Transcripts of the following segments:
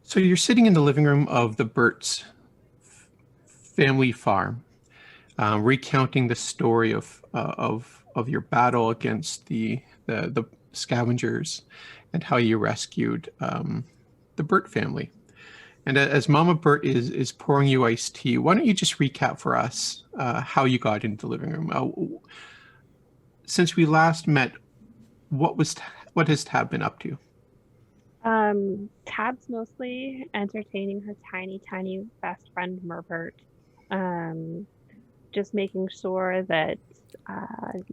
So you're sitting in the living room of the Berts family farm, recounting the story of your battle against the scavengers and how you rescued the Bert family. And as Mama Bert is pouring you iced tea, why don't you just recap for us how you got into the living room? Since we last met, what has Tab been up to? Tab's mostly entertaining her tiny, tiny best friend Merbert. Um, just making sure that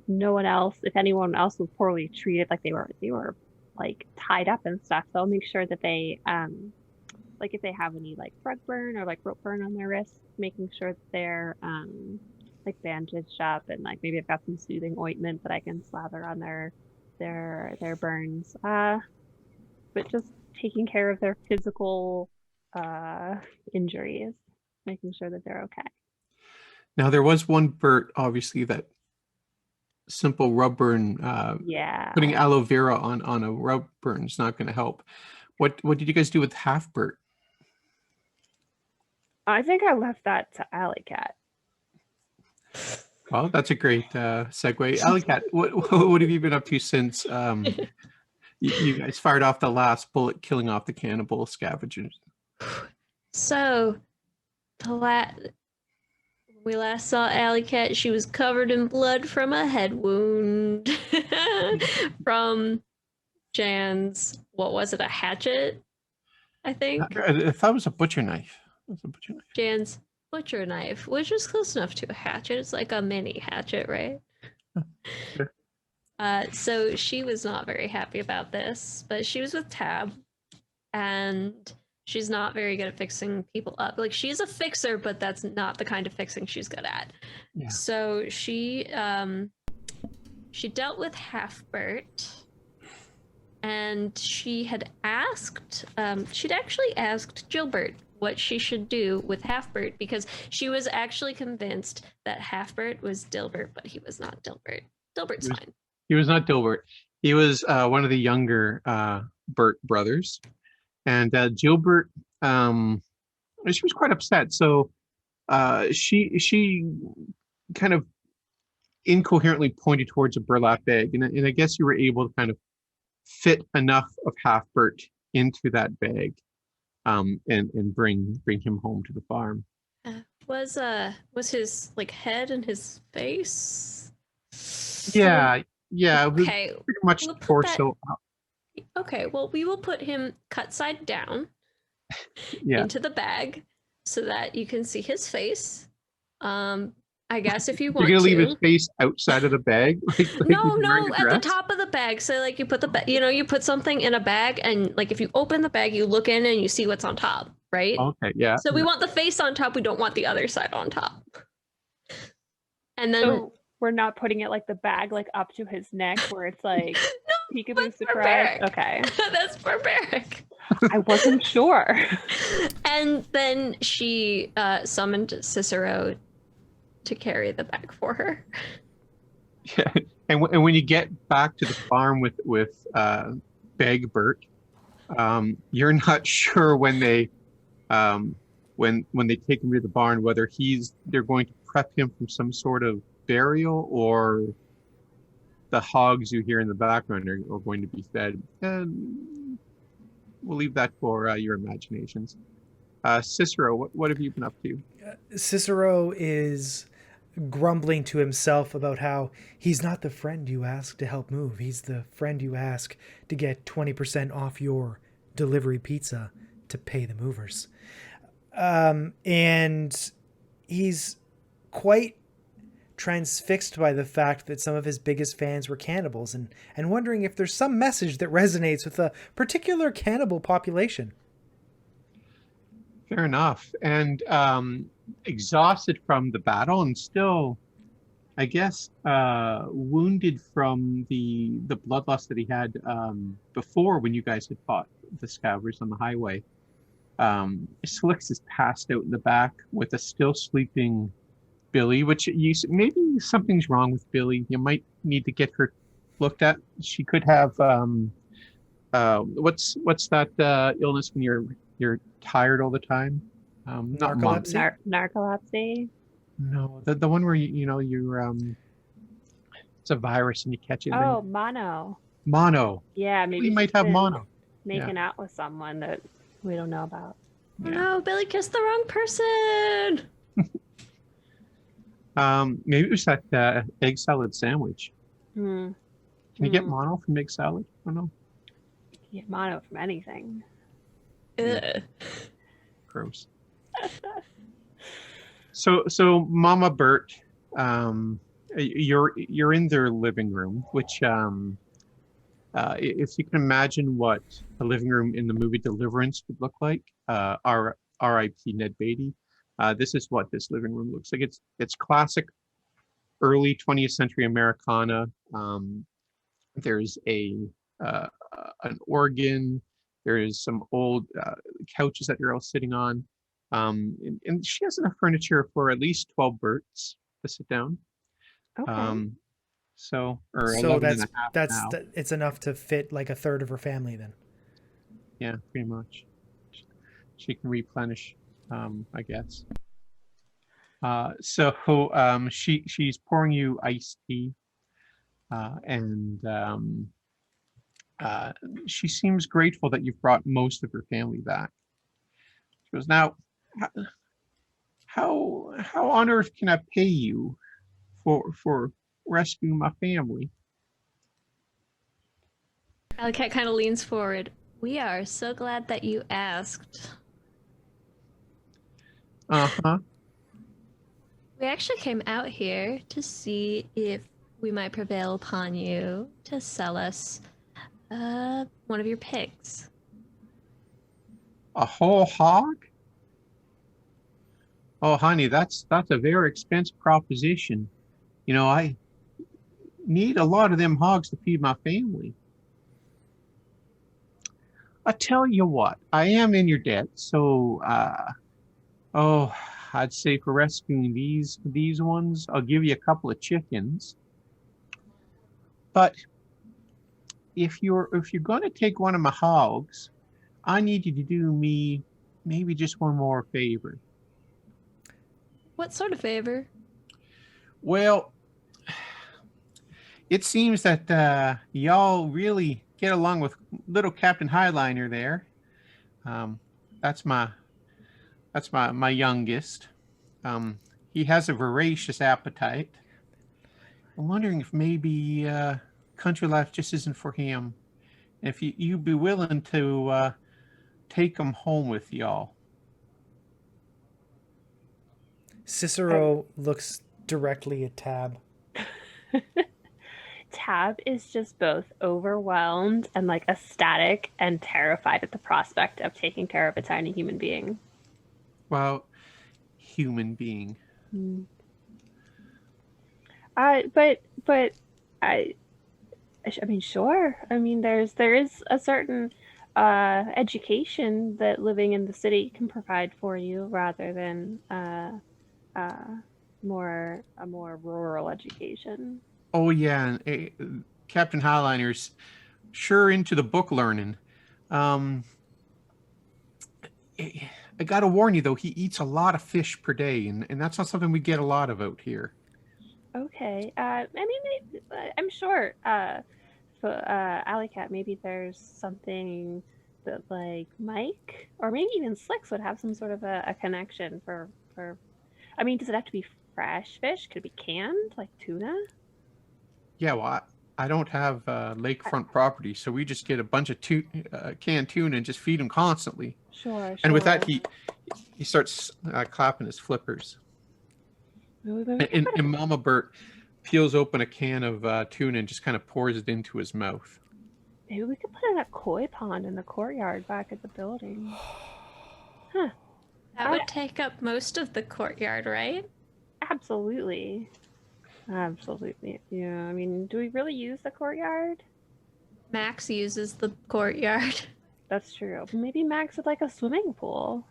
no one else, if anyone else was poorly treated, like they were like tied up and stuff, they'll make sure that they like if they have any like rug burn or like rope burn on their wrists, making sure that they're like bandaged up and like maybe I've got some soothing ointment that I can slather on their burns. But just taking care of their physical uh, injuries, making sure that they're okay. Now there was one Bert, obviously, that simple rub burn, putting Yeah, aloe vera on a rub burn is not going to help. What did you guys do with half Bert? I think I left that to Alley Cat. Well, that's a great segue. Alicat, what have you been up to since you guys fired off the last bullet, killing off the cannibal scavengers? So, the la- we last saw Alley Cat, she was covered in blood from a head wound from Jan's, what was it, a hatchet? I think. I thought it was a butcher knife. It was a butcher knife. Jan's butcher knife, which is close enough to a hatchet. It's like a mini hatchet, right? Sure. So she was not very happy about this, but she was with Tab, and she's not very good at fixing people up. Like she's a fixer, but that's not the kind of fixing she's good at. Yeah. So she dealt with Halfbert, and she'd actually asked Gilbert what she should do with Halfbert because she was actually convinced that Halfbert was Dilbert, but he was not Dilbert. Dilbert's fine. He was not Dilbert. He was one of the younger Bert brothers. And Gilbert, she was quite upset. So she kind of incoherently pointed towards a burlap bag, and I guess you were able to kind of fit enough of Half Bert into that bag, and bring him home to the farm. Was his like head and his face? Yeah, yeah, it was Okay, pretty much we'll put that. torso. Okay, well, we will put him cut side down Yeah, into the bag so that you can see his face. I guess if you you're want gonna leave his to. face outside of the bag, like No, he's wearing no, a at the dress. top of the bag. So like you put you put something in a bag, and like if you open the bag, you look in and you see what's on top, right? Okay, yeah, So we yeah. want the face on top. We don't want the other side on top. And then So we're not putting it like the bag like up to his neck where it's like no, peekaboo that's surprise. barbaric. Okay. That's barbaric. I wasn't sure. And then she summoned Cicero to carry the bag for her. Yeah. And when you get back to the farm with Begbert, you're not sure when they when they take him to the barn whether they're going to prep him from some sort of burial, or the hogs you hear in the background are going to be fed. And we'll leave that for your imaginations. Cicero, what have you been up to? Cicero is grumbling to himself about how he's not the friend you ask to help move. He's the friend you ask to get 20% off your delivery pizza to pay the movers. And he's quite transfixed by the fact that some of his biggest fans were cannibals, and wondering if there's some message that resonates with a particular cannibal population. Fair enough. And exhausted from the battle, and still, I guess, wounded from the bloodlust that he had before when you guys had fought the scavengers on the highway. Slicks is passed out in the back with a still sleeping Billy, which maybe something's wrong with Billy. You might need to get her looked at. She could have what's that illness when your you're tired all the time. Not months. Narcolepsy? Narcolepsy. No, the one where you're it's a virus and you catch it. Oh, And mono. mono. Yeah, You maybe might she's have been mono. making out with someone that we don't know about. Oh Yeah. no, Billy kissed the wrong person. Maybe it was that egg salad sandwich. Hmm. Can you get mono from egg salad? I don't know. You get mono from anything. Ugh. Gross. So Mama Bert, you're in their living room, which if you can imagine what a living room in the movie Deliverance would look like, R.I.P. Ned Beatty. This is what this living room looks like. It's classic early 20th century Americana. There's an organ. There is some old couches that you're all sitting on. And she has enough furniture for at least 12 Berts to sit down. Okay. Or So 11 and a half now. it's enough to fit like a third of her family then. Yeah, pretty much. She can replenish, I guess. She's pouring you iced tea, and she seems grateful that you've brought most of her family back. She goes, now, how on earth can I pay you for rescuing my family? Alicat kind of leans forward. We are so glad that you asked. Uh-huh. We actually came out here to see if we might prevail upon you to sell us one of your pigs. A whole hog? Oh, honey, that's a very expensive proposition. You know, I need a lot of them hogs to feed my family. I tell you what, I am in your debt, so I'd say for rescuing these ones, I'll give you a couple of chickens. But if you're going to take one of my hogs, I need you to do me maybe just one more favor. What sort of favor? Well, it seems that y'all really get along with little Captain Highliner there. That's my youngest. He has a voracious appetite. I'm wondering if maybe country life just isn't for him. If you'd be willing to take him home with y'all. Cicero looks directly at Tab. Tab is just both overwhelmed and like ecstatic and terrified at the prospect of taking care of a tiny human being. Well, human being. But I mean, sure. I mean, there is a certain education that living in the city can provide for you, rather than a more rural education. Oh yeah, and Captain Highliner's sure into the book learning. I gotta warn you though, he eats a lot of fish per day, and that's not something we get a lot of out here. Okay. I mean, I'm sure. Alicat, maybe there's something that like Mike or maybe even Slicks would have some sort of a connection for. I mean, does it have to be fresh fish? Could it be canned, like tuna? Yeah, well, I don't have lakefront property, so we just get a bunch of canned tuna and just feed them constantly. Sure. And with that, he starts clapping his flippers. And Mama Bert peels open a can of tuna and just kind of pours it into his mouth. Maybe we could put in a koi pond in the courtyard back at the building. Huh. That would take up most of the courtyard, right? Absolutely. Absolutely. Yeah, I mean, do we really use the courtyard? Max uses the courtyard. That's true. Maybe Max would like a swimming pool.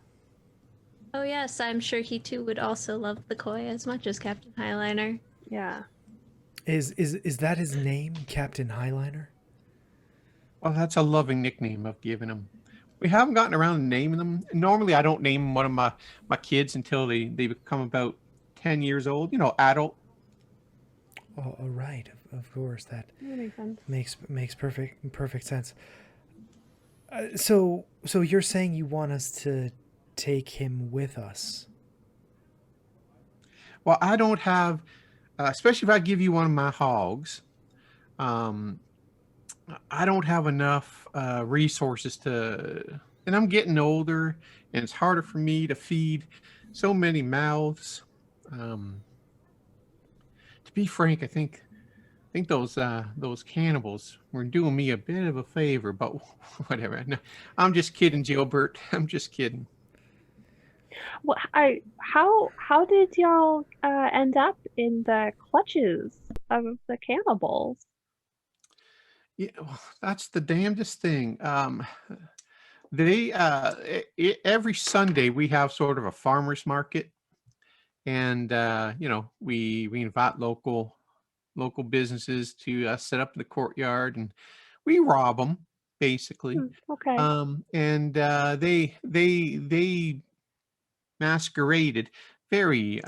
Oh yes, I'm sure he too would also love the koi as much as Captain Highliner. Yeah. Is that his name, Captain Highliner? Well, that's a loving nickname I've given him. we haven't gotten around to naming them. Normally, I don't name one of my kids until they become about 10 years old. You know, adult. Oh, all right, of course that That makes sense. makes perfect sense. So you're saying you want us to take him with us? Well, I don't have, especially if I give you one of my hogs. Um, I don't have enough resources to, and I'm getting older, and it's harder for me to feed so many mouths. Um, to be frank, I think those cannibals were doing me a bit of a favor, but whatever. No, I'm just kidding, Gilbert. I'm just kidding. Well, how did y'all end up in the clutches of the cannibals? Yeah, well, that's the damnedest thing. Every Sunday we have sort of a farmers market, and we invite local businesses to set up the courtyard, and we rob them basically. Okay. And they masqueraded very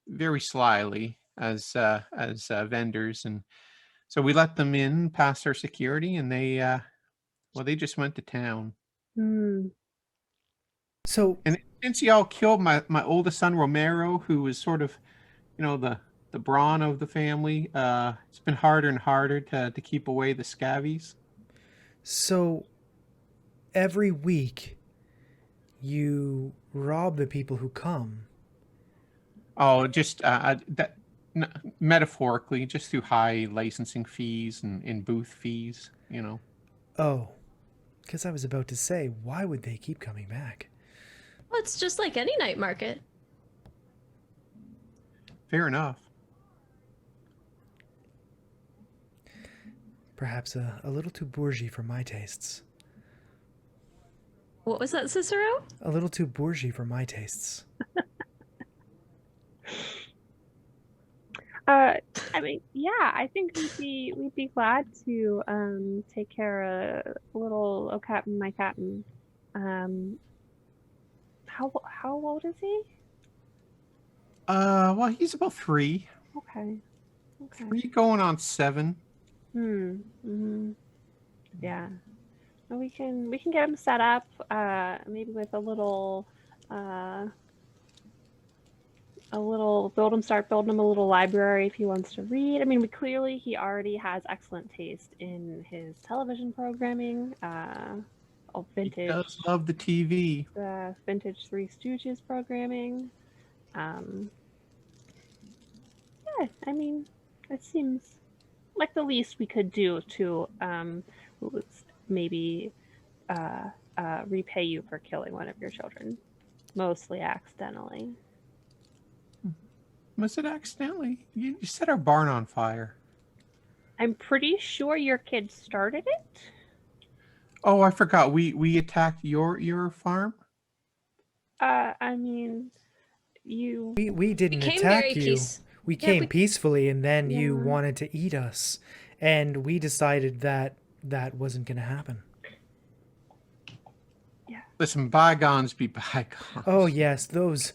very slyly as vendors, and so we let them in past our security, and they just went to town. Hmm. So And since y'all killed my oldest son Romero, who was sort of, the brawn of the family, it's been harder and harder to keep away the scavies. so every week you rob the people who come. Oh, just metaphorically, just through high licensing fees and booth fees. Oh, because I was about to say, why would they keep coming back? Well, it's just like any night market. Fair enough. Perhaps a little too bourgeois for my tastes. What was that, Cicero? A little too bourgeois for my tastes. I mean, yeah, I think we'd be glad to take care of little oh captain, my captain. Um, how old is he? Well, he's about three, Okay. Okay. three going on 7. Hmm. Yeah. And we can get him set up, maybe with start building him a little library if he wants to read. I mean, he already has excellent taste in his television programming. Old He vintage, does love the TV. vintage Three Stooges programming. Um, yeah, I mean, it seems like the least we could do to was maybe repay you for killing one of your children, mostly accidentally. Was it accidentally? You set our barn on fire. I'm pretty sure your kid started it. Oh, I forgot. We attacked your farm. I mean, you. We didn't Became attack very you. We Yeah, came peacefully, and then you Yeah. wanted to eat us, and we decided that that wasn't going to happen. Listen, bygones be bygones. Oh yes, those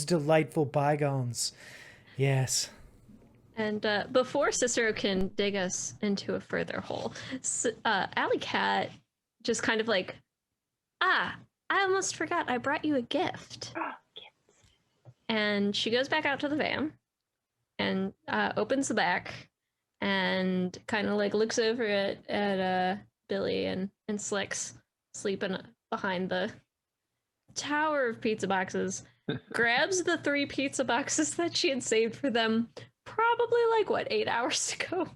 delightful bygones. Yes. And before Cicero can dig us into a further hole, Alley Cat just kind of like, I almost forgot I brought you a gift. And she goes back out to the van and opens the back and kind of like looks over at Billy and Slicks sleeping behind the tower of pizza boxes, grabs the 3 pizza boxes that she had saved for them probably like what 8 hours ago.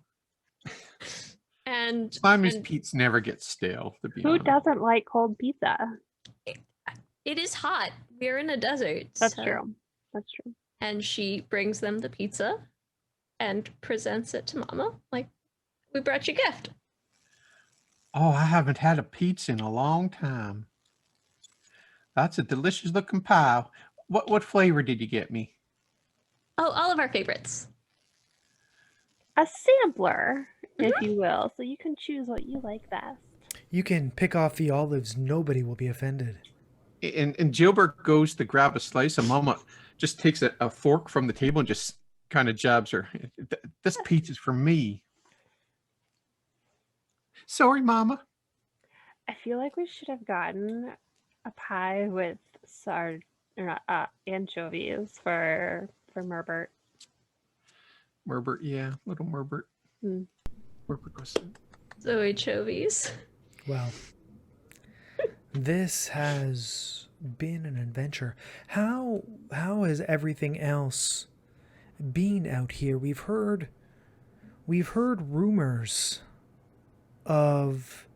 And Simon's Pete's never get stale, to be Who honest. doesn't like cold pizza? it is hot. We're in a desert. That's so- true. That's true. And she brings them the pizza and presents it to Mama. Like, we brought you a gift. Oh, I haven't had a pizza in a long time. That's a delicious looking pie. What flavor did you get me? Oh, all of our favorites. A sampler, if you will, so you can choose what you like best. You can pick off the olives. Nobody will be offended. And Gilbert goes to grab a slice, and Mama just takes a fork from the table and just kind of jabs her. This pizza's for me. Sorry, Mama. I feel like we should have gotten a pie with anchovies for Merbert. Merbert, yeah, little Merbert. Hmm. Merbert was. Zoe Chovies. Well, this has been an adventure. How has everything else been out here? We've heard rumors of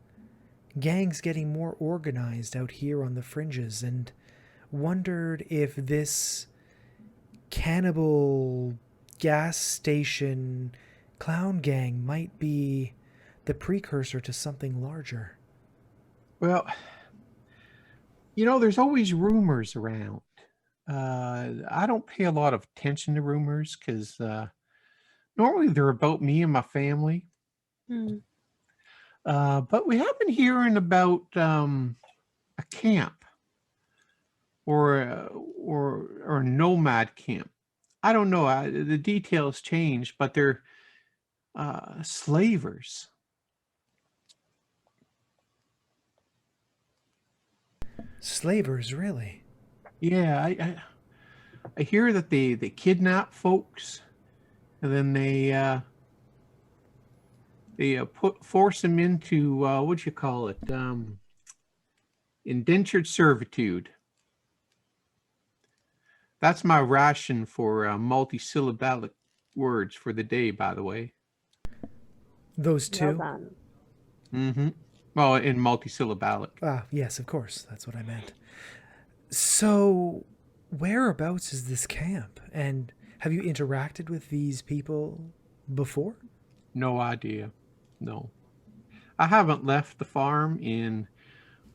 gangs getting more organized out here on the fringes, and wondered if this cannibal gas station clown gang might be the precursor to something larger. Well, there's always rumors around. I don't pay a lot of attention to rumors because normally they're about me and my family. Hmm. But we have been hearing about a camp or a nomad camp. I don't know. The details change, but they're slavers. Slavers, really? Yeah, I hear that they kidnap folks, and then they force them into what do you call it? Indentured servitude. That's my ration for multisyllabic words for the day, by the way. Those two? Well done. Mm-hmm. Well, in multisyllabic. Ah, yes, of course. That's what I meant. So, whereabouts is this camp? And have you interacted with these people before? No idea. No. I haven't left the farm in,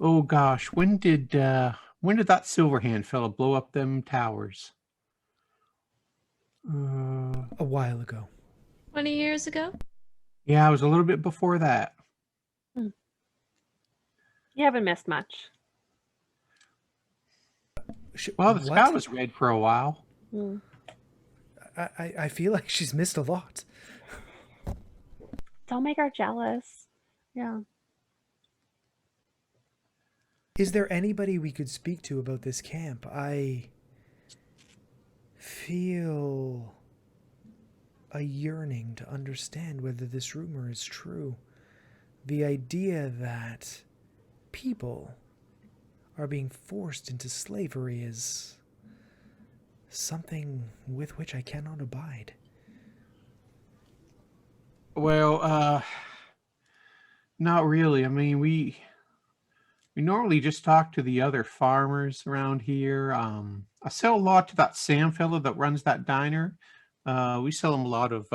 oh gosh, when did that Silverhand fella blow up them towers? A while ago. 20 years ago? Yeah, it was a little bit before that. You haven't missed much. Well, the sky was red for a while. Hmm. I feel like she's missed a lot. Don't make her jealous. Yeah. Is there anybody we could speak to about this camp? I feel a yearning to understand whether this rumor is true. The idea that people are being forced into slavery is something with which I cannot abide. Well, not really. I mean, we normally just talk to the other farmers around here. I sell a lot to that Sam fella that runs that diner. We sell him a lot of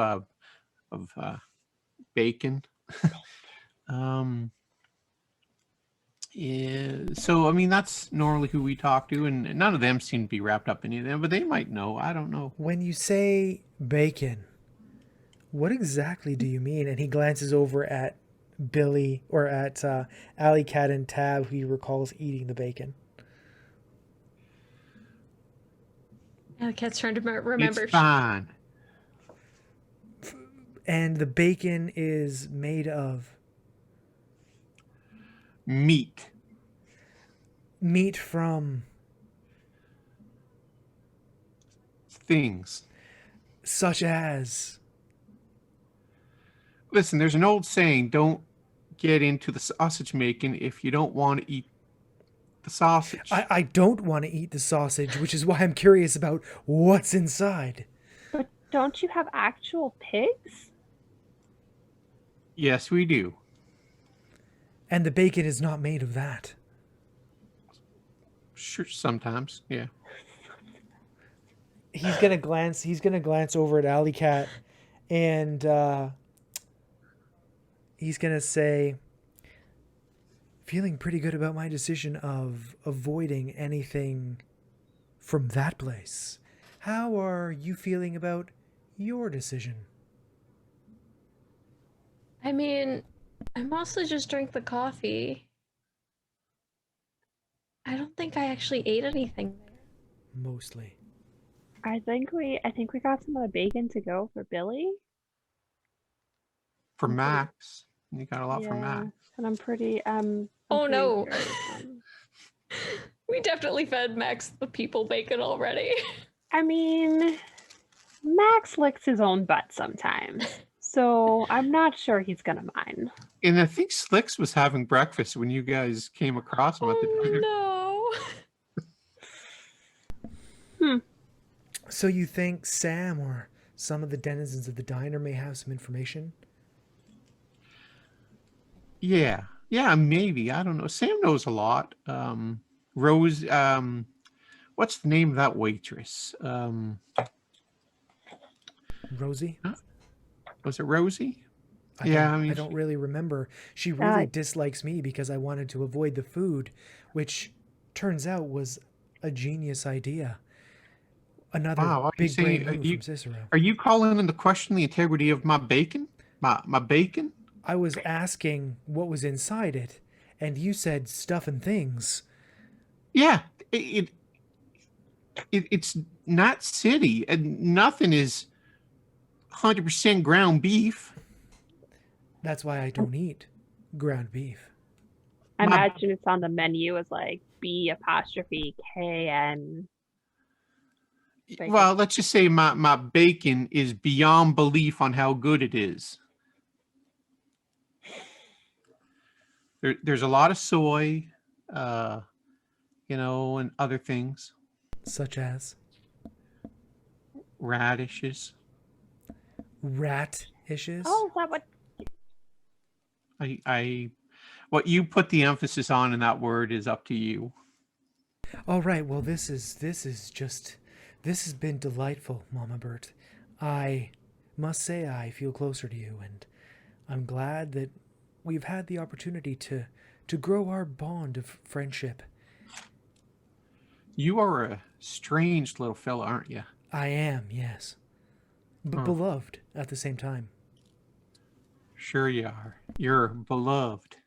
bacon. Yeah, so I mean that's normally who we talk to, and none of them seem to be wrapped up in any of them, but they might know. I don't know. When you say bacon, what exactly do you mean? And he glances over at Billy, or at Alley Cat and Tab, who he recalls eating the bacon. Cat's trying to remember. It's fine. And the bacon is made of Meat. meat from Things. such as... Listen, there's an old saying, don't get into the sausage making if you don't want to eat the sausage. I don't want to eat the sausage, which is why I'm curious about what's inside. But don't you have actual pigs? Yes, we do. And the bacon is not made of that. Sure, sometimes, yeah. He's gonna glance over at Alley Cat, and he's gonna say, feeling pretty good about my decision of avoiding anything from that place. How are you feeling about your decision? I mean, I mostly just drank the coffee. I don't think I actually ate anything there. Mostly. I think we got some of the bacon to go for Billy. For I'm pretty- Max. You got a lot from Yeah, Max. and I'm pretty Oh, no. sure, We definitely fed Max the people bacon already. I mean, Max licks his own butt sometimes, so I'm not sure he's gonna mind. And I think Slicks was having breakfast when you guys came across him at the dinner. Oh, Hmm. So you think Sam or some of the denizens of the diner may have some information? Yeah. Yeah, maybe. I don't know. Sam knows a lot. Rose, what's the name of that waitress? Rosie? Was it Rosie? I Yeah, don't, I mean, I don't really remember. She really dislikes me because I wanted to avoid the food, which turns out was a genius idea. Another wow. Are you big brain saying, move from Cicero. are you calling into question the integrity of my bacon? My bacon? I was asking what was inside it, and you said stuff and things. Yeah. It's not city, and nothing is 100% ground beef. That's why I don't eat ground beef. I My- imagine it's on the menu as like B''KN. Bacon. Well, let's just say my bacon is beyond belief on how good it is. There's a lot of soy, and other things, Such as radishes. rat-ishes. Oh, is that what? What you put the emphasis on in that word is up to you. All right. Well, this has been delightful, Mama Bert. I must say I feel closer to you, and I'm glad that we've had the opportunity to grow our bond of friendship. You are a strange little fella, aren't you? I am, yes, but Huh. beloved at the same time. Sure you are. You're beloved.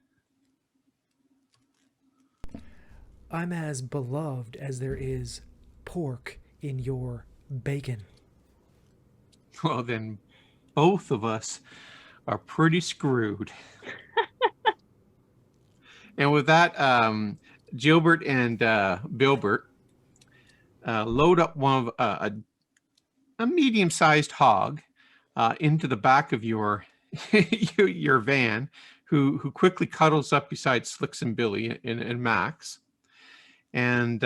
I'm as beloved as there is pork in your bacon. Well, then both of us are pretty screwed. And with that, Gilbert and Bilbert load up one of a medium-sized hog into the back of your your van, who quickly cuddles up beside Slicks and Billy and Max. And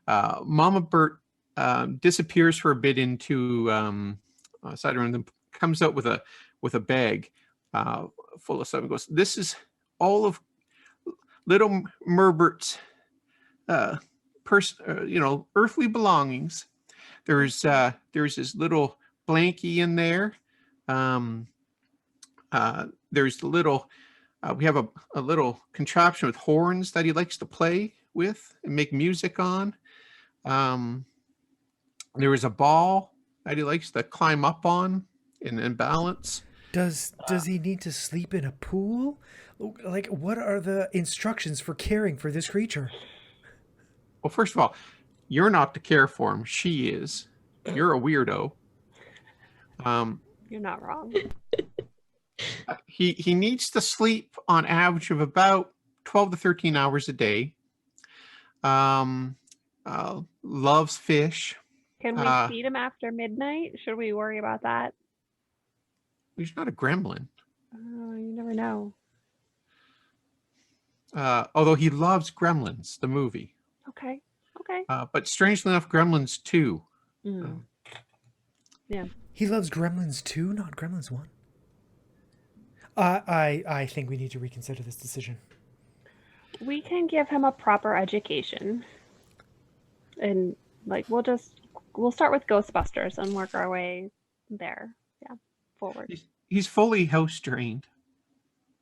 Mama Bert disappears for a bit into side room, then comes out with a bag full of stuff and goes, "This is all of little Merbert's earthly belongings. There's this little blankie in there. There's the little we have a little contraption with horns that he likes to play with and make music on. There is a ball that he likes to climb up on and balance. Does he need to sleep in a pool? Like, what are the instructions for caring for this creature? Well, first of all, you're not to care for him. She is. You're a weirdo. You're not wrong. He needs to sleep on average of about 12 to 13 hours a day. Loves fish. Can we feed him after midnight? Should we worry about that? He's not a gremlin. Oh, you never know. Although he loves Gremlins, the movie. Okay. But strangely enough, Gremlins 2. Yeah. He loves Gremlins 2, not Gremlins 1. I think we need to reconsider this decision. We can give him a proper education. And we'll start with Ghostbusters and work our way there. Yeah. Forward. He's fully house trained.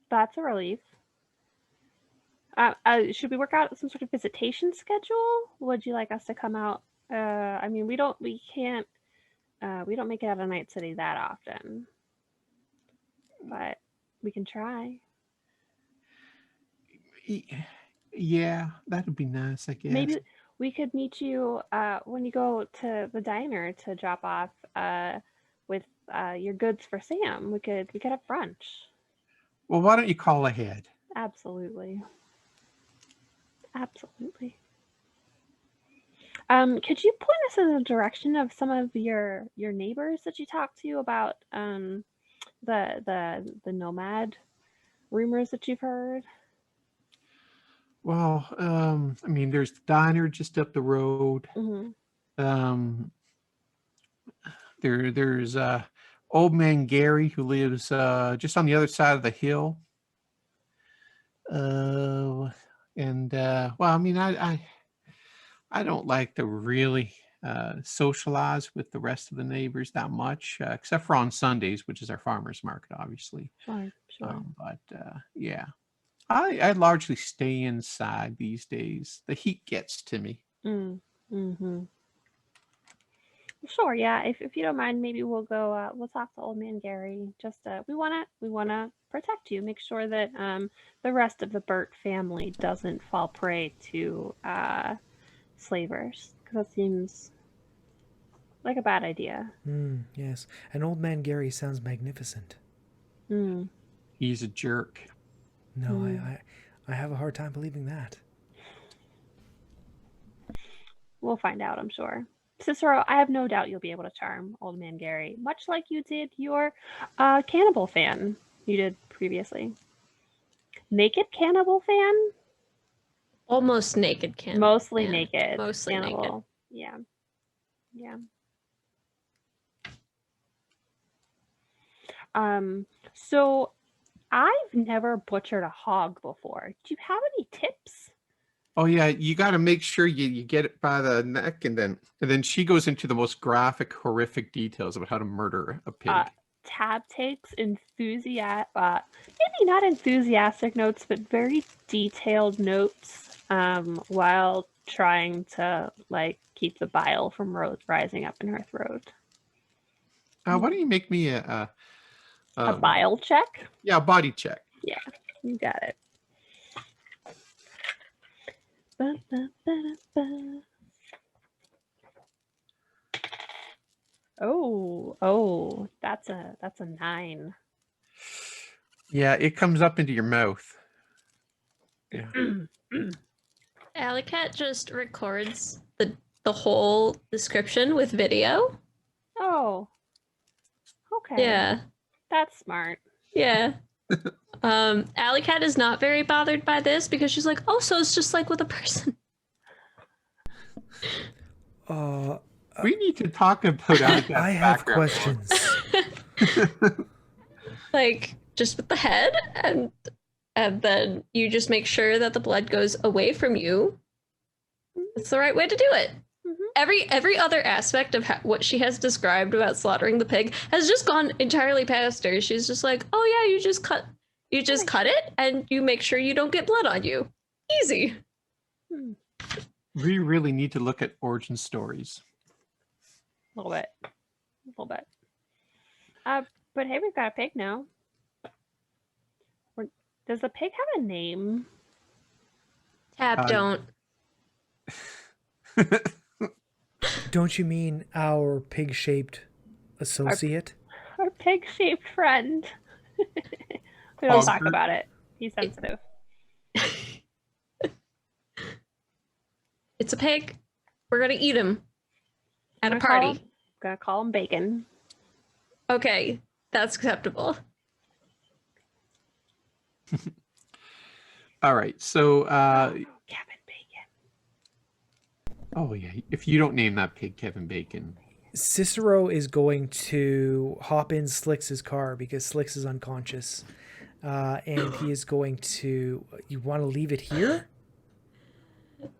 That's a relief. Should we work out some sort of visitation schedule? Would you like us to come out? I mean, we don't make it out of Night City that often. But We can try. Yeah, that'd be nice, I guess. Maybe we could meet you when you go to the diner to drop off with your goods for Sam. We could have brunch. Well, why don't you call ahead? Absolutely. Absolutely. Could you point us in the direction of some of your neighbors that you talked to about the nomad rumors that you've heard? Well, I mean, there's the diner just up the road. Mm-hmm. There's old man Gary who lives just on the other side of the hill. And well, I mean, I don't like to really socialize with the rest of the neighbors that much, except for on Sundays, which is our farmers market, obviously. Sure, sure. But yeah, I largely stay inside these days. The heat gets to me. Mm-hmm. Sure, yeah. If you don't mind, maybe we'll go. We'll talk to Old Man Gary. Just we wanna protect you. Make sure that the rest of the Burt family doesn't fall prey to slavers, because that seems like a bad idea. Yes, and Old Man Gary sounds magnificent. Mm. He's a jerk. No, I have a hard time believing that. We'll find out, I'm sure. Cicero, I have no doubt you'll be able to charm Old Man Gary, much like you did your cannibal fan you did previously. Naked cannibal fan? Almost naked cannibal. Mostly fan. naked. Mostly cannibal. naked. Yeah. So I've never butchered a hog before. Do you have any tips? Oh yeah, you got to make sure you get it by the neck, and then she goes into the most graphic, horrific details about how to murder a pig. Tab takes maybe not enthusiastic notes, but very detailed notes while trying to keep the bile from rising up in her throat. Why don't you make me a bile check? Yeah, a body check. Yeah, you got it. Oh, that's a 9. Yeah, it comes up into your mouth. Yeah. Alley Cat just records the whole description with video. Oh. Okay. Yeah. That's smart. Yeah. Alley Cat is not very bothered by this because she's like, oh, so it's just like with a person. We need to talk about I have questions. Like, just with the head, and then you just make sure that the blood goes away from you. It's the right way to do it. Mm-hmm. Every other aspect of what she has described about slaughtering the pig has just gone entirely past her. She's just like, oh yeah, you just cut it, and you make sure you don't get blood on you. Easy. We really need to look at origin stories. A little bit. But hey, we've got a pig now. Does the pig have a name? Tab don't. Don't you mean our pig-shaped associate? Our pig-shaped friend. We don't talk about it. He's sensitive. It's a pig. We're gonna eat him at a party. Gonna call him Bacon. Okay, that's acceptable. All right, so Kevin Bacon. Oh yeah, if you don't name that pig Kevin Bacon. Cicero is going to hop in Slicks's car because Slicks is unconscious, and he is going to. You want to leave it here?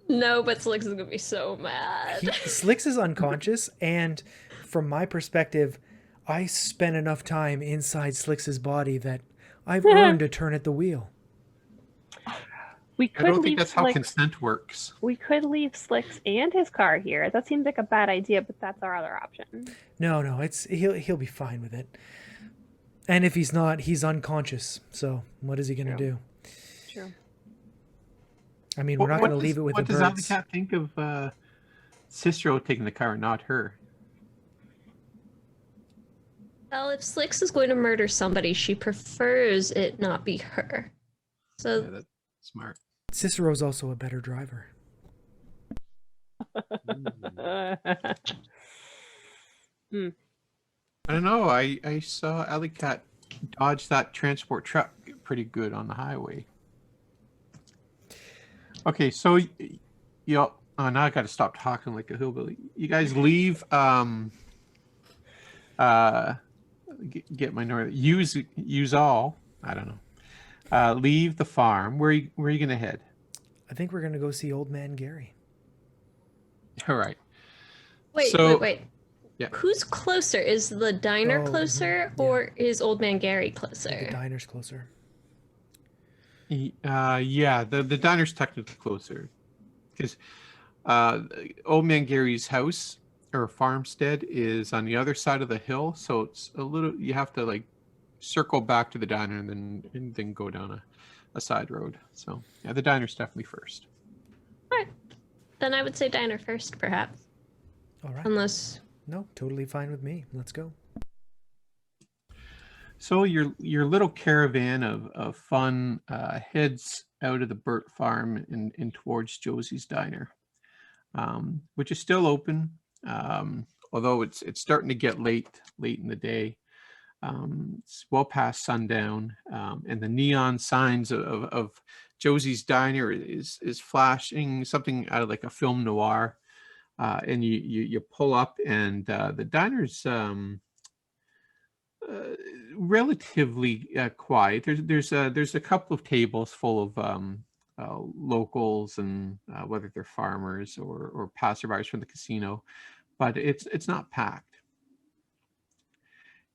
No, but Slicks is gonna be so mad. Slicks is unconscious, and from my perspective, I spent enough time inside Slicks's body that I've earned a turn at the wheel. I don't think that's how consent works. We could leave Slicks and his car here. That seems like a bad idea, but that's our other option. No, he'll be fine with it. And if he's not, he's unconscious. So what is he going to do? True. I mean, we're not going to leave it with the What does Alley birds. Cat think of Cicero taking the car, not her? Well, if Slicks is going to murder somebody, she prefers it not be her. So Yeah, that's smart. Cicero's also a better driver. I don't know. I saw Alley Cat dodge that transport truck pretty good on the highway. Okay, so you oh, now I got to stop talking like a hillbilly. You guys leave. Get my north. Use all. I don't know. Leave the farm. Where are you gonna head? I think we're going to go see Old Man Gary. All right. wait. Yeah. Who's closer? Is the diner Oh, closer, yeah. or is Old Man Gary The closer? diner's closer. Yeah. The diner's technically closer because Old Man Gary's house or farmstead is on the other side of the hill, so it's a little. You have to like circle back to the diner and then go down a side road. So yeah, the diner's definitely first. Alright. Then I would say diner first, perhaps. All right. Unless No, totally fine with me. Let's go. So your little caravan of fun heads out of the Burt farm and towards Josie's diner, which is still open, although it's starting to get late in the day. It's well past sundown, and the neon signs of Josie's diner is flashing something out of like a film noir. And you pull up, and the diner's relatively quiet. There's a couple of tables full of locals, and whether they're farmers or passerbys from the casino, but it's not packed.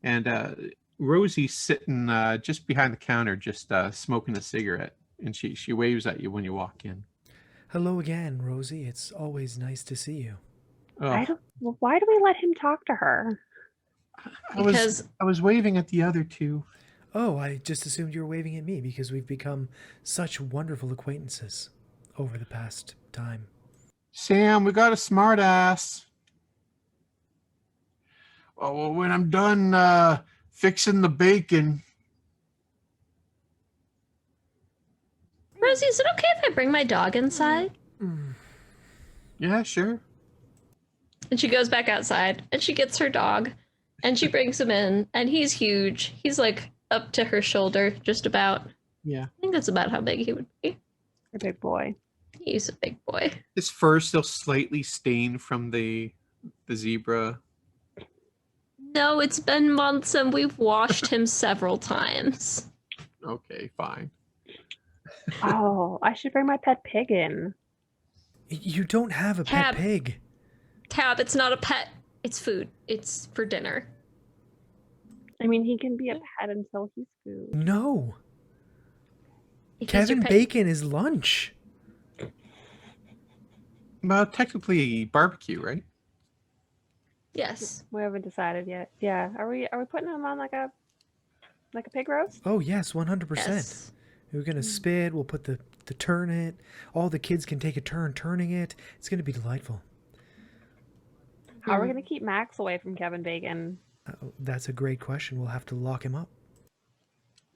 And Rosie's sitting just behind the counter, just smoking a cigarette, and she waves at you when you walk in. Hello again, Rosie. It's always nice to see you. Oh, Why do we let him talk to her? because I was waving at the other two. Oh, I just assumed you were waving at me because we've become such wonderful acquaintances over the past time. Sam, we got a smart ass. Oh, well, when I'm done fixing the bacon. Rosie, is it okay if I bring my dog inside? Yeah, sure. And she goes back outside and she gets her dog and she brings him in, and he's huge. He's like up to her shoulder, just about. Yeah. I think that's about how big he would be. A big boy. He's a big boy. His fur still slightly stained from the zebra. No, it's been months and we've washed him several times. Okay, fine. Oh, I should bring my pet pig in. You don't have a Tab. pet pig. Tab, it's not a pet. It's food. It's for dinner. I mean, he can be a pet until he's food. No. If he's your Kevin pet- Bacon is lunch. Well, technically barbecue, right? Yes. We haven't decided yet. Yeah, are we putting him on like a pig roast? Oh, yes, 100%. Yes. We're going to spit. We'll put the turn it. All the kids can take a turn turning it. It's going to be delightful. How are we gonna keep Max away from Kevin Bacon? That's a great question. We'll have to lock him up.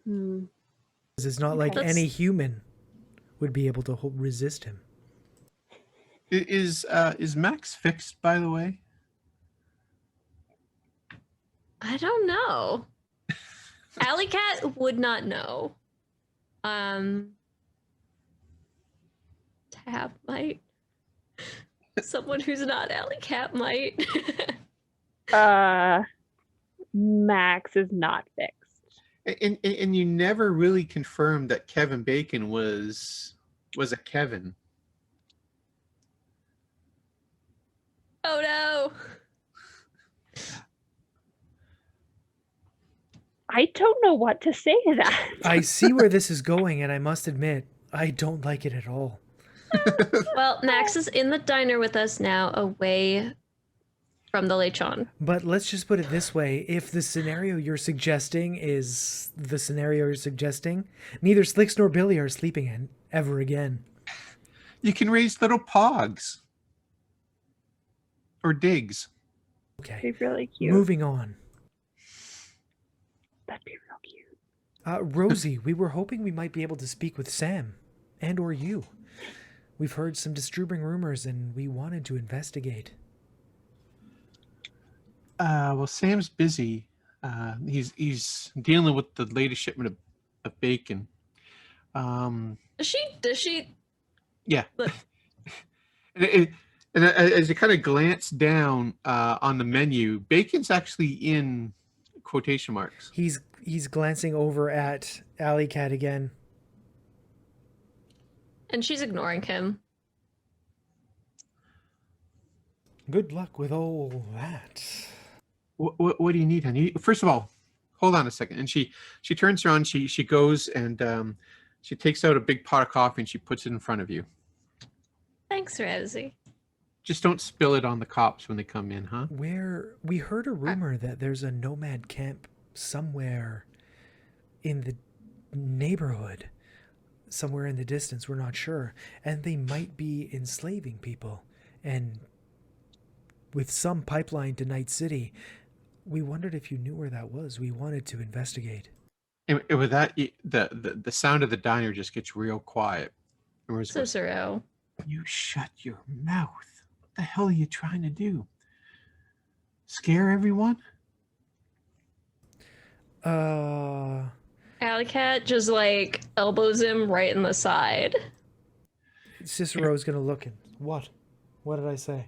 Hmm. 'Cause it's not like That's- any human would be able to resist him. Is Max fixed, by the way? I don't know. Alley Cat would not know. Tab might. Someone who's not Alley Cat might. Max is not fixed. And you never really confirmed that Kevin Bacon was a Kevin. Oh no. I don't know what to say to that. I see where this is going, and I must admit, I don't like it at all. Well, Max is in the diner with us now, away from the lechon. But let's just put it this way. If the scenario you're suggesting is the scenario you're suggesting, neither Slicks nor Billy are sleeping in ever again. You can raise little pogs or digs. Okay. Be really cute. Moving on. That'd be real cute. Rosie, we were hoping we might be able to speak with Sam and or you. We've heard some disturbing rumors and we wanted to investigate. Well, Sam's busy. He's dealing with the latest shipment of bacon. Does she Yeah. But- And as you kind of glance down on the menu, bacon's actually in quotation marks. He's glancing over at Alley Cat again. and she's ignoring him. Good luck with all that. What do you need, honey? First of all, hold on a second. And she turns around. She goes and she takes out a big pot of coffee and she puts it in front of you. Thanks, Rosie. Just don't spill it on the cops when they come in, huh? We heard a rumor that there's a nomad camp somewhere in the neighborhood, somewhere in the distance, we're not sure, and they might be enslaving people, and with some pipeline to Night City. We wondered if you knew where that was. We wanted to investigate. And with that, the sound of the diner just gets real quiet. And Rose goes, Cicero. "You shut your mouth. What the hell are you trying to do? Scare everyone?" Alley Cat just like elbows him right in the side. Cicero's gonna look and what did I say?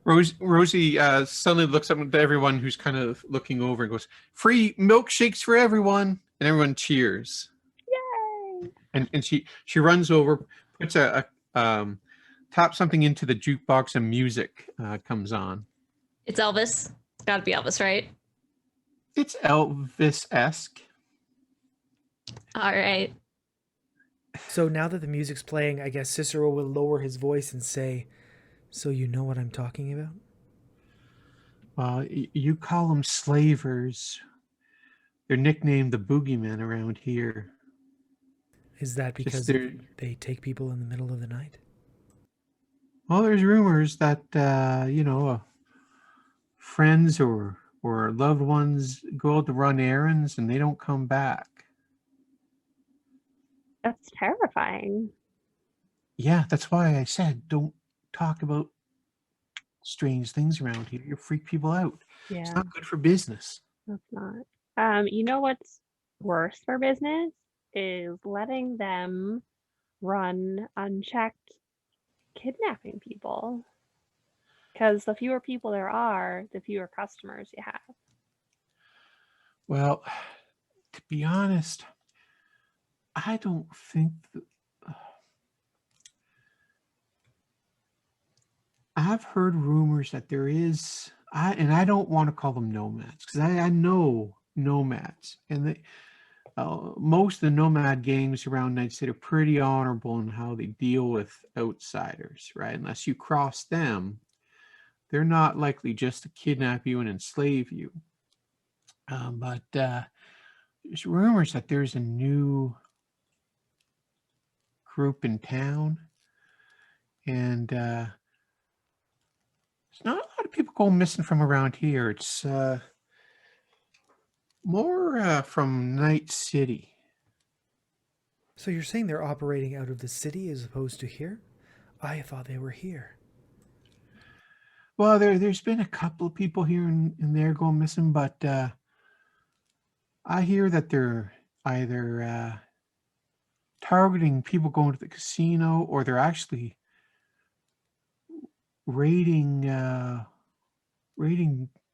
Rosie suddenly looks up to everyone who's kind of looking over and goes, "Free milkshakes for everyone!" And everyone cheers. Yay! And she runs over, puts taps something into the jukebox, and music comes on. It's Elvis. It's gotta be Elvis, right? It's Elvis-esque. All right. So now that the music's playing, I guess Cicero will lower his voice and say, "So you know what I'm talking about?" You call them slavers. They're nicknamed the boogeymen around here. Is that because they take people in the middle of the night? Well, there's rumors that friends or loved ones go out to run errands and they don't come back. That's terrifying. Yeah, that's why I said don't talk about strange things around here. You freak people out. Yeah, It's not good for business. that's not. You know what's worse for business is letting them run unchecked kidnapping people. Because the fewer people there are, the fewer customers you have. Well, to be honest, I don't think I've heard rumors that there is, I don't want to call them nomads because I know nomads, and most of the nomad gangs around Night City are pretty honorable in how they deal with outsiders, right? Unless you cross them, they're not likely just to kidnap you and enslave you. But there's rumors that there's a new group in town, and there's not a lot of people going missing from around here. It's more from Night City. So you're saying they're operating out of the city as opposed to here? I thought they were here. Well, there's been a couple of people here and there going missing, but I hear that they're either targeting people going to the casino or they're actually raiding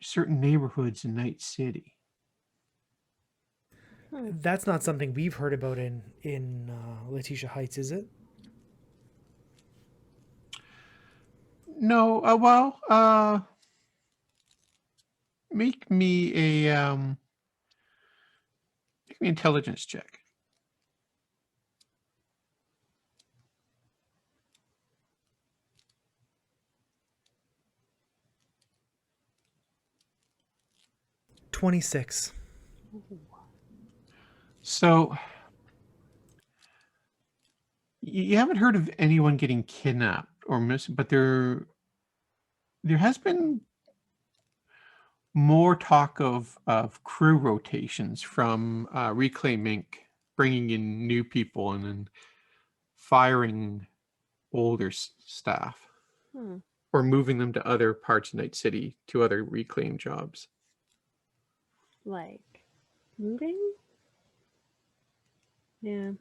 certain neighborhoods in Night City. That's not something we've heard about in Letitia Heights, is it? No, make me an intelligence check. 26. So you haven't heard of anyone getting kidnapped or missing, but there has been more talk of crew rotations from Reclaim Inc. bringing in new people and then firing older staff Hmm. or moving them to other parts of Night City to other Reclaim jobs. Like moving? Yeah.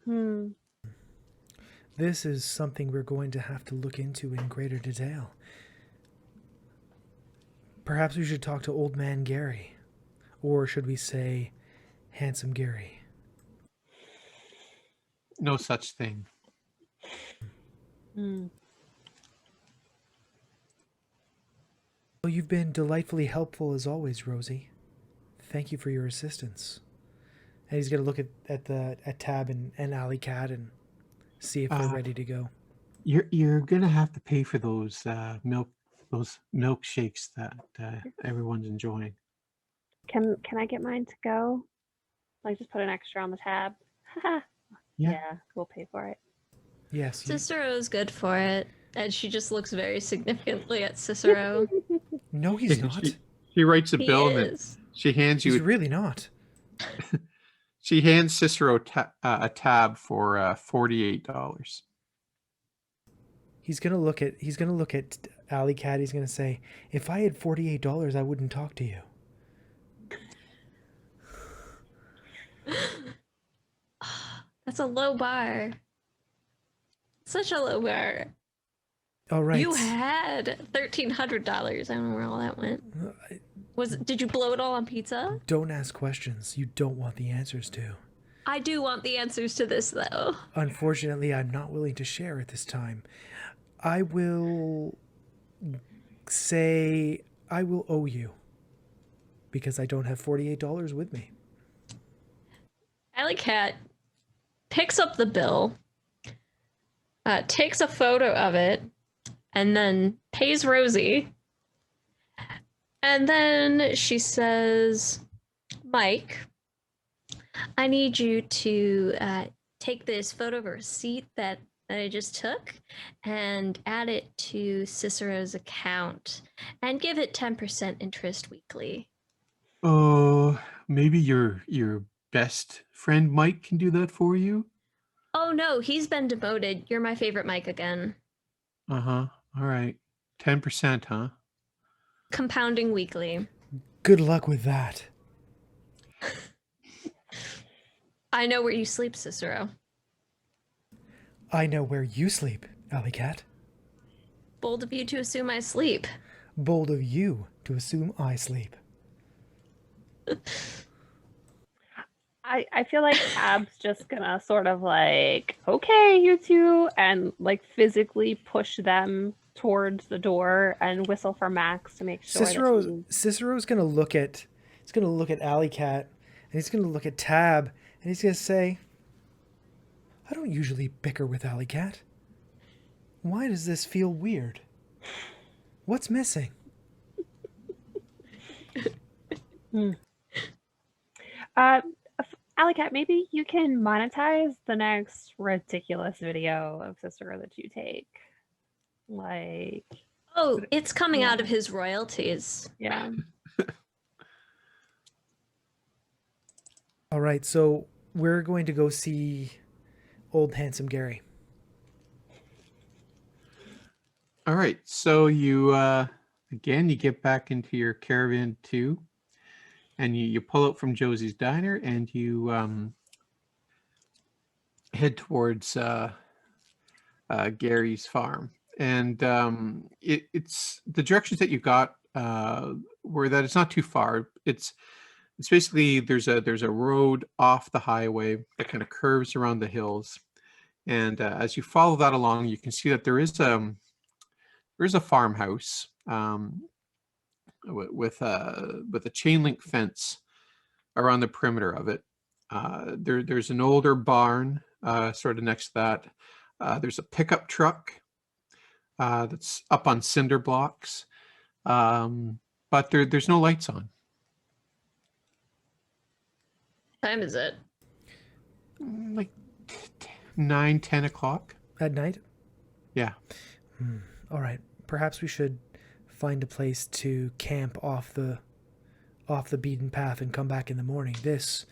This is something we're going to have to look into in greater detail. Perhaps we should talk to Old Man Gary. Or should we say Handsome Gary? No such thing. Hmm. Well, you've been delightfully helpful as always, Rosie. Thank you for your assistance. And he's going to look at Tab and Alley Cat and see if they're ready to go. You're gonna have to pay for those milkshakes that everyone's enjoying. Can I get mine to go? Like just put an extra on the tab. Yeah, we'll pay for it. Yes. Cicero's good for it. And she just looks very significantly at Cicero. No, he's not. She writes a He bill and is. she hands He's you. really not. She hands Cicero a tab for $48. He's gonna look at Alley Cat. He's gonna say, "If I had $48, I wouldn't talk to you." That's a low bar. Such a low bar. All right. You had $1,300. I don't know where all that went. Did you blow it all on pizza? Don't ask questions you don't want the answers to. I do want the answers to this, though. Unfortunately, I'm not willing to share at this time. I will say I will owe you because I don't have $48 with me. Alley Cat picks up the bill, takes a photo of it, and then pays Rosie. And then she says, Mike, I need you to take this photo of a receipt that I just took and add it to Cicero's account and give it 10% interest weekly. Oh, maybe your best friend Mike can do that for you? Oh no, he's been demoted. You're my favorite Mike again. Uh-huh. All right. 10%, huh? Compounding weekly. Good luck with that. I know where you sleep, Cicero. I know where you sleep, Alley Cat. Bold of you to assume I sleep. Bold of you to assume I sleep. I feel like Tab's just gonna sort of like, okay, you two, and like physically push them towards the door and whistle for Max to make sure. Cicero's gonna look at Alley Cat and he's gonna look at Tab and he's gonna say, I don't usually bicker with Alley Cat. Why does this feel weird? What's missing? Alley Cat, maybe you can monetize the next ridiculous video of Cicero that you take. Like, oh, it's coming out of his royalties. Yeah. All right, so we're going to go see old handsome Gary. All right. So you again, you get back into your caravan too, and you pull out from Josie's diner and you head towards Gary's farm. And it's the directions that you got were that it's not too far. It's basically there's a road off the highway that kind of curves around the hills, and as you follow that along, you can see that there is a farmhouse with a chain link fence around the perimeter of it. There's an older barn sort of next to that. There's a pickup truck that's up on cinder blocks, but there's no lights on. Time is it? Like 9, 10 o'clock. At night? Yeah. All right. Perhaps we should find a place to camp off the beaten path and come back in the morning. This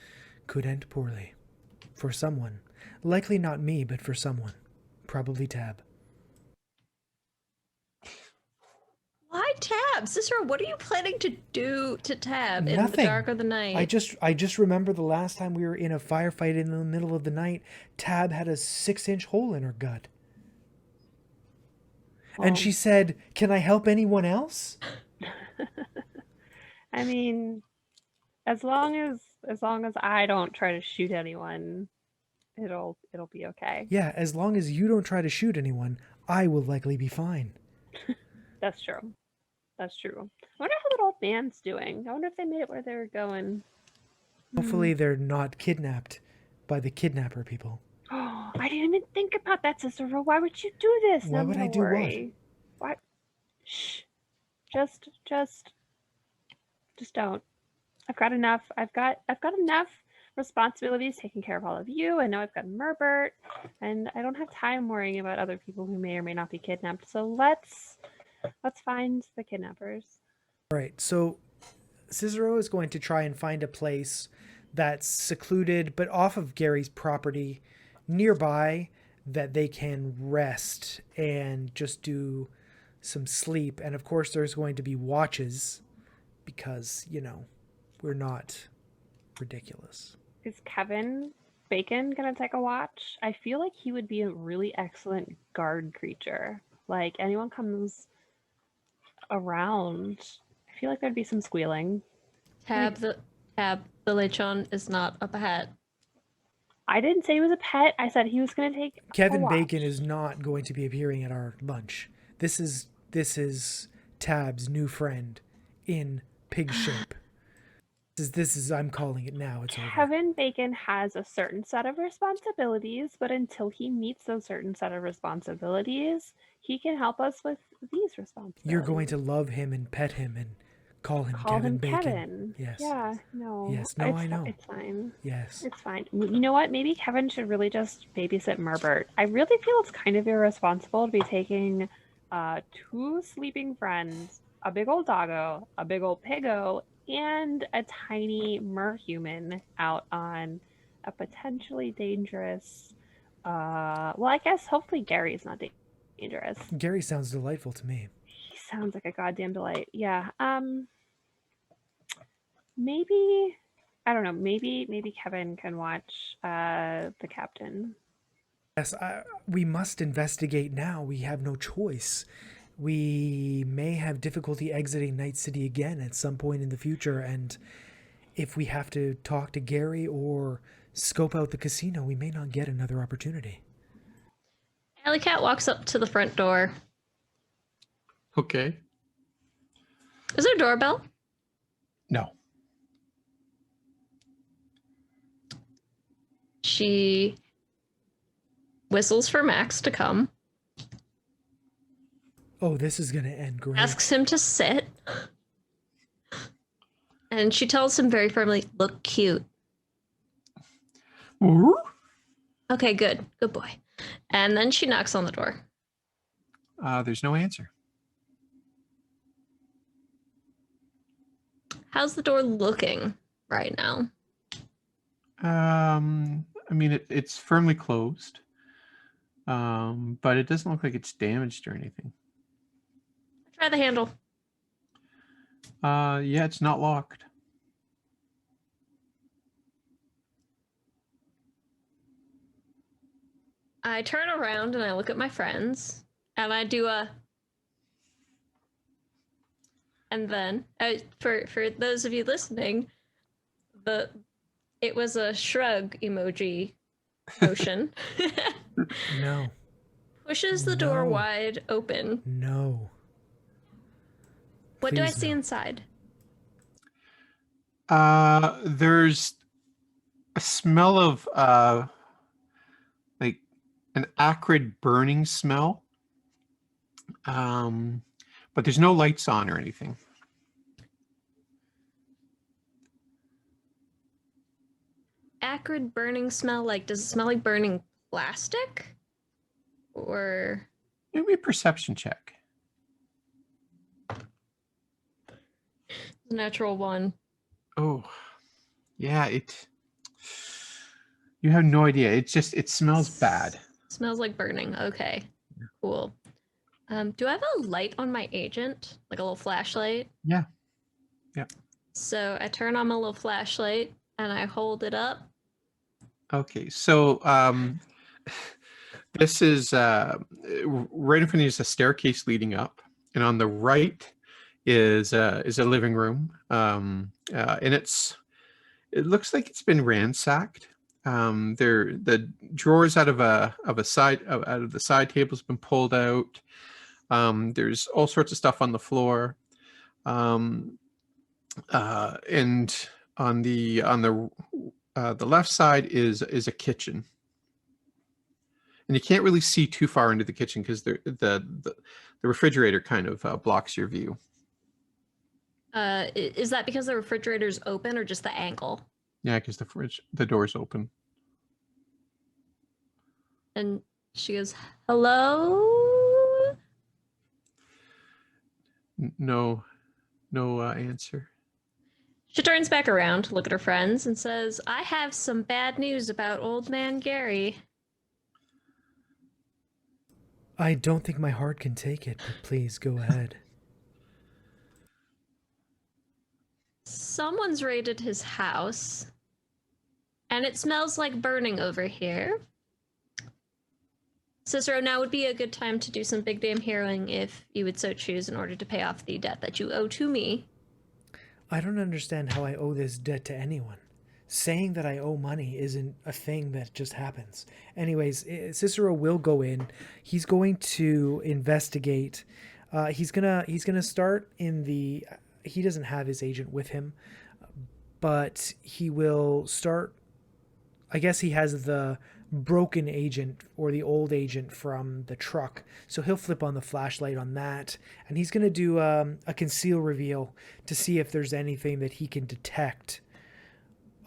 could end poorly. For someone. Likely not me, but for someone. Probably Tab. Why Tab? Cicero, what are you planning to do to Tab in the Nothing. dark of the night? I just remember the last time we were in a firefight in the middle of the night, Tab had a 6-inch hole in her gut. And she said, "Can I help anyone else?" I mean, as long as I don't try to shoot anyone, it'll be okay. Yeah, as long as you don't try to shoot anyone, I will likely be fine. That's true. That's true. I wonder how that old man's doing. I wonder if they made it where they were going. Hopefully they're not kidnapped by the kidnapper people. Oh, I didn't even think about that, Cicero. Why would you do this? Why would I do what? What? Shh. Just don't. I've got enough. I've got enough responsibilities taking care of all of you. I know I've got Merbert, and I don't have time worrying about other people who may or may not be kidnapped. So let's find the kidnappers. All right, so Cicero is going to try and find a place that's secluded but off of Gary's property nearby that they can rest and just do some sleep. And of course there's going to be watches because, you know, we're not ridiculous. Is Kevin Bacon gonna take a watch? I feel like he would be a really excellent guard creature. Like anyone comes around, I feel like there'd be some squealing. Tab the lechon is not a pet. I didn't say he was a pet. I said he was going to take Kevin a watch. Bacon is not going to be appearing at our lunch. This is Tab's new friend in pig shape. This is I'm calling it now. It's over. Kevin Bacon has a certain set of responsibilities, but until he meets those certain set of responsibilities, he can help us with these responsibilities. You're going to love him and pet him and call him Kevin Bacon. Kevin. Yes. Yeah, no. Yes, no, I know. It's fine. Yes. It's fine. You know what? Maybe Kevin should really just babysit Merbert. I really feel it's kind of irresponsible to be taking 2 sleeping friends, a big old doggo, a big old piggo, and a tiny merhuman out on a potentially dangerous. Well, I guess hopefully Gary's not dangerous. Gary sounds delightful to me. He sounds like a goddamn delight. Yeah. Maybe I don't know. Maybe Kevin can watch the captain. Yes, we must investigate now. We have no choice. We may have difficulty exiting Night City again at some point in the future, and if we have to talk to Gary or scope out the casino, we may not get another opportunity. Alley Cat walks up to the front door. Okay. Is there a doorbell? No. She whistles for Max to come. Oh, this is going to end great. Asks him to sit. And she tells him very firmly, look cute. Ooh. Okay, good. Good boy. And then she knocks on the door. There's no answer. How's the door looking right now? I mean, it's firmly closed, but it doesn't look like it's damaged or anything. Try the handle. Yeah, it's not locked. I turn around and I look at my friends and I do a... And then, for those of you listening, it was a shrug emoji motion. No. Pushes the door No. wide open. No. What do I Please see no. inside? There's a smell of like an acrid burning smell. But there's no lights on or anything. acrid burning smell like? Does it smell like burning plastic? Or Maybe a perception check. natural one? Oh, yeah. You have no idea. It smells bad. Smells like burning. Okay, cool. Do I have a light on my agent? Like a little flashlight? Yeah. So I turn on my little flashlight and I hold it up. Okay. So this is right in front of you is a staircase leading up, and on the right is a living room, and it looks like it's been ransacked. The drawers out of the side table's been pulled out. There's all sorts of stuff on the floor, and on the left side is a kitchen, and you can't really see too far into the kitchen because the refrigerator kind of blocks your view. Is that because the refrigerator's open or just the angle? Yeah, because the door's open. And she goes, "Hello?" No answer. She turns back around to look at her friends and says, "I have some bad news about old man Gary." I don't think my heart can take it, but please go ahead. Someone's raided his house, and it smells like burning over here. Cicero, now would be a good time to do some big damn heroing if you would so choose in order to pay off the debt that you owe to me. I don't understand how I owe this debt to anyone. Saying that I owe money isn't a thing that just happens. Anyways, Cicero will go in. He's going to investigate. He's gonna start in the. He doesn't have his agent with him, but he will start. I guess he has the broken agent or the old agent from the truck, so he'll flip on the flashlight on that, and he's gonna do a conceal reveal to see if there's anything that he can detect.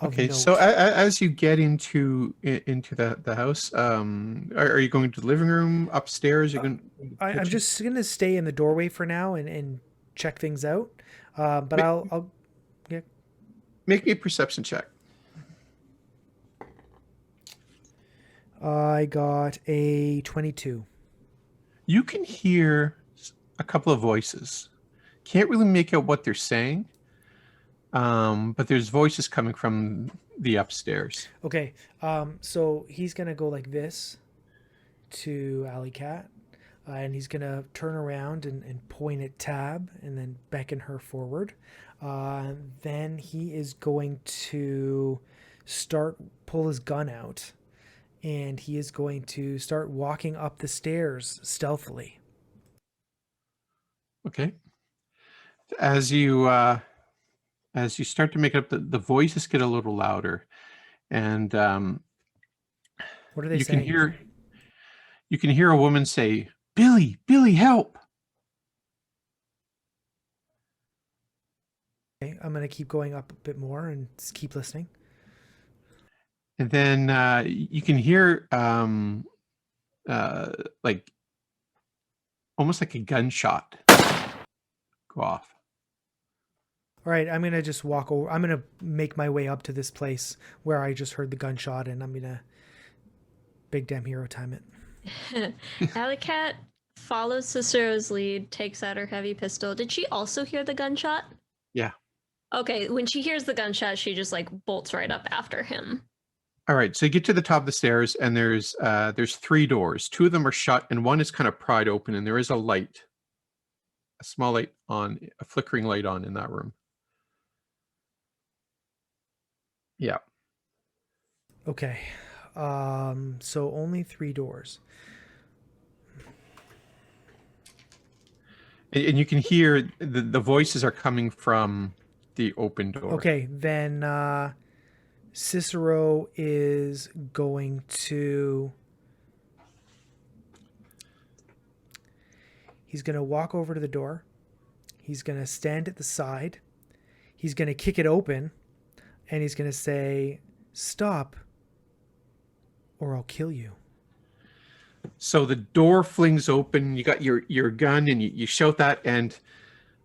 Okay, note. so as you get into the house, are you going to the living room, upstairs? I'm just gonna stay in the doorway for now and check things out. But I'll yeah. Make me a perception check. I got a 22. You can hear a couple of voices. Can't really make out what they're saying, but there's voices coming from the upstairs. Okay, so he's gonna go like this to Alley Cat, and he's gonna turn around and point at Tab and then beckon her forward. Then he is going to pull his gun out, and he is going to start walking up the stairs stealthily. Okay. As you start to make up, the voices get a little louder, and What are they you saying? you can hear a woman say, "Billy, help!" Okay, I'm gonna keep going up a bit more and just keep listening. And then you can hear like almost like a gunshot go off. All right, I'm gonna just walk over. I'm gonna make my way up to this place where I just heard the gunshot, and I'm gonna big damn hero time it. Alley Cat follows Cicero's lead, takes out her heavy pistol. Did she also hear the gunshot? Yeah. Okay, when she hears the gunshot, she just like bolts right up after him. All right, so you get to the top of the stairs, and there's 3 doors. 2 of them are shut, and one is kind of pried open, and there is a small light on, a flickering light on in that room. Yeah. Okay, so only 3 doors. And you can hear the voices are coming from the open door. Okay, then Cicero is going to. He's going to walk over to the door. He's going to stand at the side. He's going to kick it open. And he's going to say, Stop, or I'll kill you. So the door flings open. You got your gun, and you shout that, and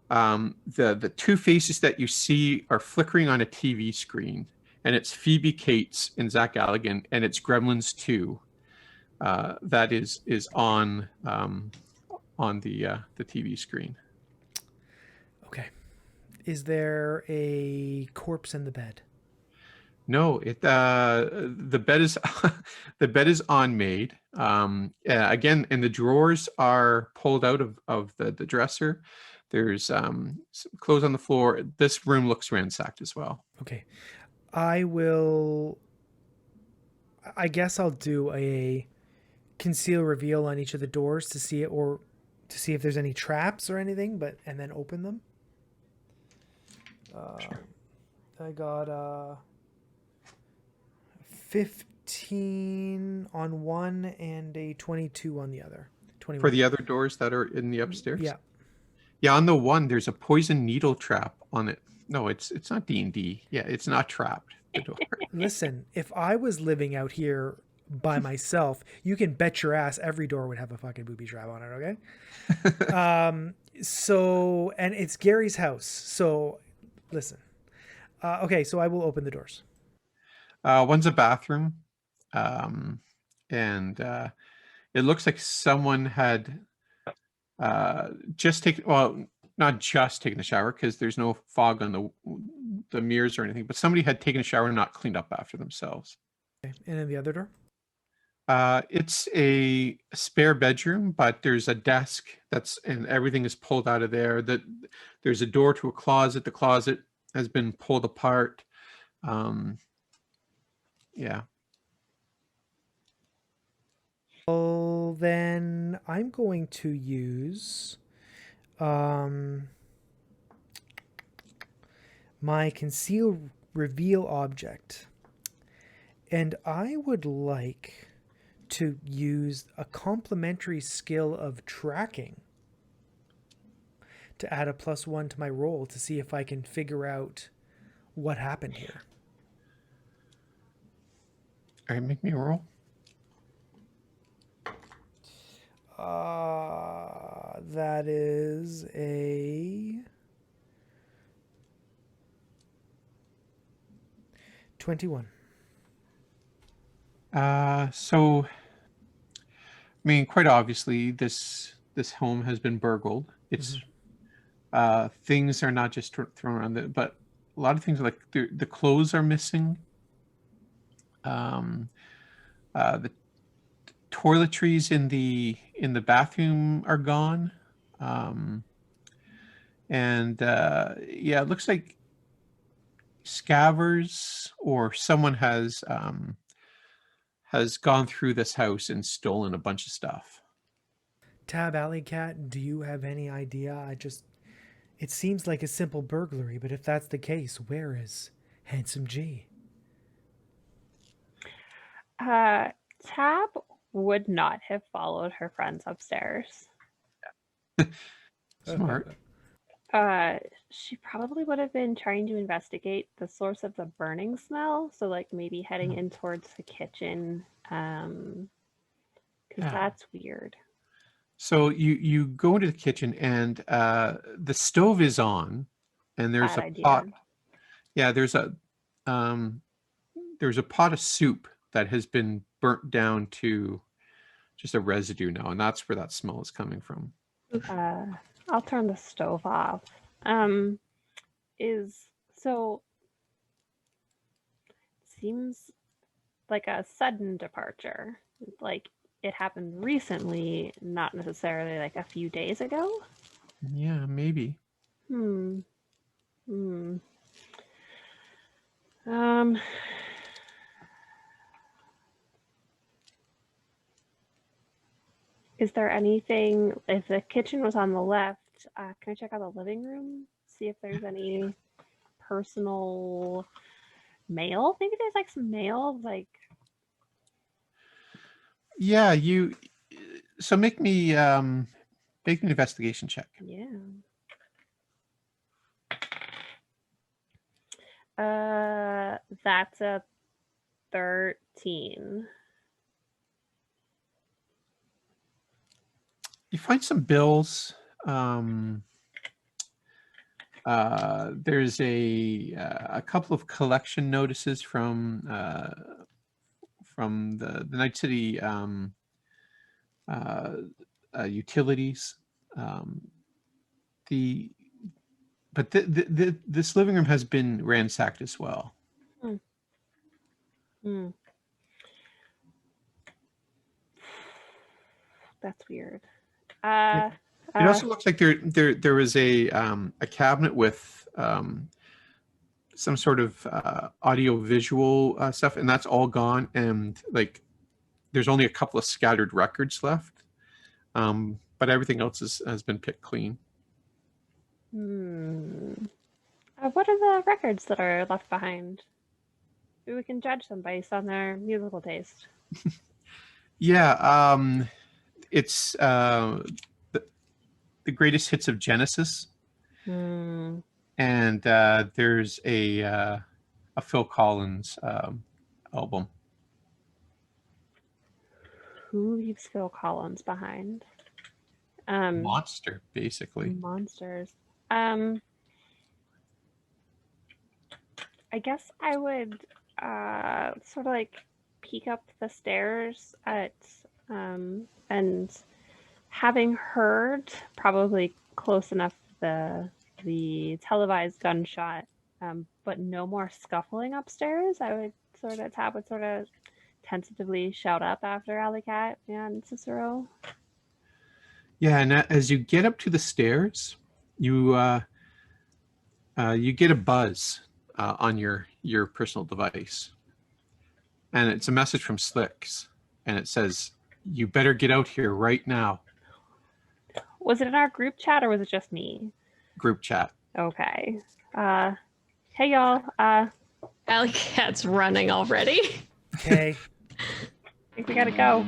the two faces that you see are flickering on a TV screen, and it's Phoebe Cates and Zach Galligan, and it's Gremlins 2 that is on the TV screen. Okay. Is there a corpse in the bed? No, the bed is the bed is unmade. Again, and the drawers are pulled out of the dresser. There's some clothes on the floor. This room looks ransacked as well. Okay. I guess I'll do a conceal reveal on each of the doors to see it, or to see if there's any traps or anything, and then open them. Sure. I got 15 on one and a 22 on the other. 21. For the other doors that are in the upstairs? Yeah. Yeah, on the one, there's a poison needle trap on it. No, it's not D&D. Yeah, it's not trapped, the door. Listen, if I was living out here by myself, you can bet your ass every door would have a fucking booby trap on it, okay? So, and it's Gary's house. So, listen. Okay, so I will open the doors. One's a bathroom. And it looks like someone had just taken, well, not just taken a shower because there's no fog on the mirrors or anything, but somebody had taken a shower and not cleaned up after themselves. Okay. And then the other door? It's a spare bedroom, but there's a desk and everything is pulled out of there. There's a door to a closet. The closet has been pulled apart. Yeah. Well, then I'm going to use my conceal reveal object, and I would like to use a complementary skill of tracking to add a +1 to my roll to see if I can figure out what happened here. All right, make me a roll. That is a 21. So, I mean, quite obviously, this home has been burgled. It's things are not just thrown around, but a lot of things like the clothes are missing. The toiletries in the bathroom are gone. And yeah, it looks like scavengers or someone has gone through this house and stolen a bunch of stuff. Tab Alley Cat, do you have any idea? It seems like a simple burglary, but if that's the case, where is Handsome G? Tab would not have followed her friends upstairs. Smart. She probably would have been trying to investigate the source of the burning smell. So, like, maybe heading in towards the kitchen, because that's weird. So you go into the kitchen and the stove is on, and there's Bad a idea. pot. Yeah, there's a pot of soup that has been burnt down to just a residue now, and that's where that smell is coming from. I'll turn the stove off. Seems like a sudden departure. Like it happened recently, not necessarily like a few days ago. Yeah, maybe. Is there anything, if the kitchen was on the left, can I check out the living room? See if there's any personal mail? Maybe there's like some mail, like. Yeah, so make me an investigation check. Yeah. That's a 13. You find some bills. There's a couple of collection notices from the Night City utilities. This living room has been ransacked as well. Hmm. That's weird. It also looks like there was a cabinet with some sort of audio visual stuff, and that's all gone. And like, there's only a couple of scattered records left, but everything else has been picked clean. What are the records that are left behind? Maybe we can judge them based on their musical taste. Yeah, it's the greatest hits of Genesis, and there's a Phil Collins album. Who leaves Phil Collins behind? Monster, basically. Monsters. I guess I would sort of like peek up the stairs at and having heard probably close enough the televised gunshot, but no more scuffling upstairs. I would sort of tentatively shout up after Alley Cat and Cicero. Yeah, and as you get up to the stairs, you get a buzz on your personal device, and it's a message from Slicks, and it says, "You better get out here right now." Was it in our group chat or was it just me? Group chat. Okay. Hey y'all. Alley Cat's running already. Okay. I think we gotta go.